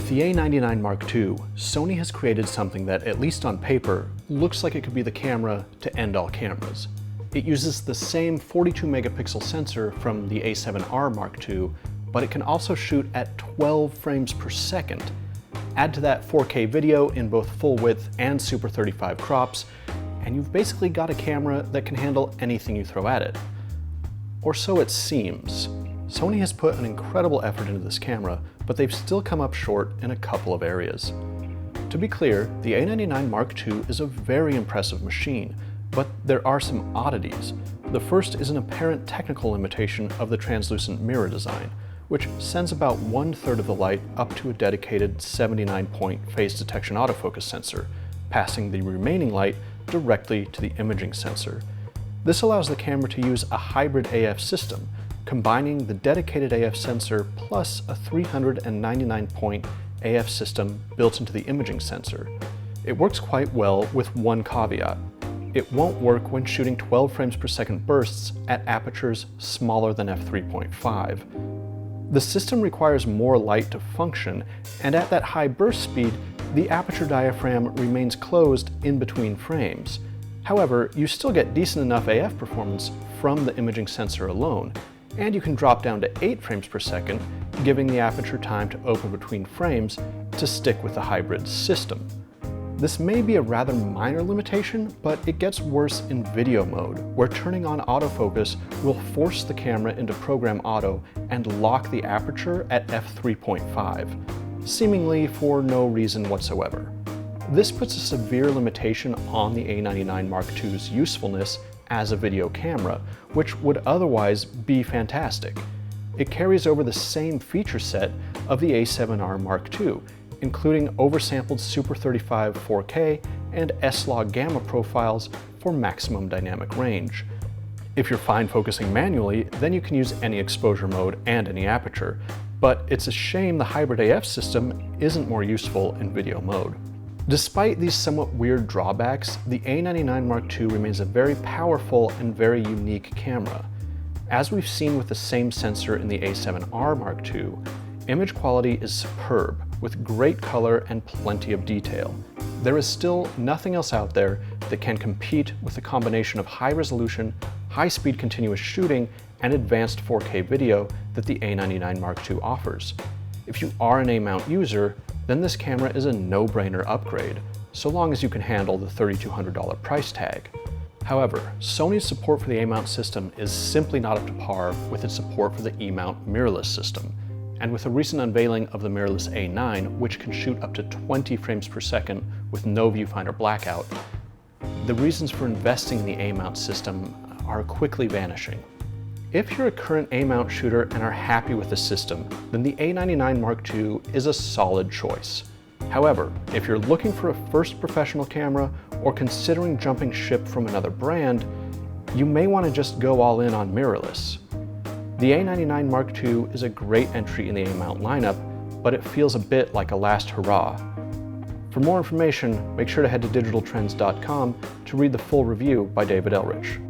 With the A99 Mark II, Sony has created something that, at least on paper, looks like it could be the camera to end all cameras. It uses the same 42 megapixel sensor from the A7R Mark II, but it can also shoot at 12 frames per second. Add to that 4K video in both full width and Super 35 crops, and you've basically got a camera that can handle anything you throw at it. Or so it seems. Sony has put an incredible effort into this camera, but they've still come up short in a couple of areas. To be clear, the A99 Mark II is a very impressive machine, but there are some oddities. The first is an apparent technical limitation of the translucent mirror design, which sends about 1/3 of the light up to a dedicated 79-point phase detection autofocus sensor, passing the remaining light directly to the imaging sensor. This allows the camera to use a hybrid AF system, combining the dedicated AF sensor plus a 399-point AF system built into the imaging sensor. It works quite well with one caveat. It won't work when shooting 12 frames per second bursts at apertures smaller than f3.5. The system requires more light to function, and at that high burst speed, the aperture diaphragm remains closed in between frames. However, you still get decent enough AF performance from the imaging sensor alone, and you can drop down to 8 frames per second, giving the aperture time to open between frames to stick with the hybrid system. This may be a rather minor limitation, but it gets worse in video mode, where turning on autofocus will force the camera into program auto and lock the aperture at f3.5, seemingly for no reason whatsoever. This puts a severe limitation on the A99 Mark II's usefulness as a video camera, which would otherwise be fantastic. It carries over the same feature set of the A7R Mark II, including oversampled Super 35 4K and S-Log gamma profiles for maximum dynamic range. If you're fine focusing manually, then you can use any exposure mode and any aperture, but it's a shame the hybrid AF system isn't more useful in video mode. Despite these somewhat weird drawbacks, the A99 Mark II remains a very powerful and very unique camera. As we've seen with the same sensor in the A7R Mark II, image quality is superb, with great color and plenty of detail. There is still nothing else out there that can compete with the combination of high resolution, high-speed continuous shooting, and advanced 4K video that the A99 Mark II offers. If you are an A-mount user, then this camera is a no-brainer upgrade, so long as you can handle the $3,200 price tag. However, Sony's support for the A-mount system is simply not up to par with its support for the E-mount mirrorless system, and with the recent unveiling of the mirrorless A9, which can shoot up to 20 frames per second with no viewfinder blackout, the reasons for investing in the A-mount system are quickly vanishing. If you're a current A-mount shooter and are happy with the system, then the A99 Mark II is a solid choice. However, if you're looking for a first professional camera or considering jumping ship from another brand, you may want to just go all in on mirrorless. The A99 Mark II is a great entry in the A-mount lineup, but it feels a bit like a last hurrah. For more information, make sure to head to digitaltrends.com to read the full review by David Elrich.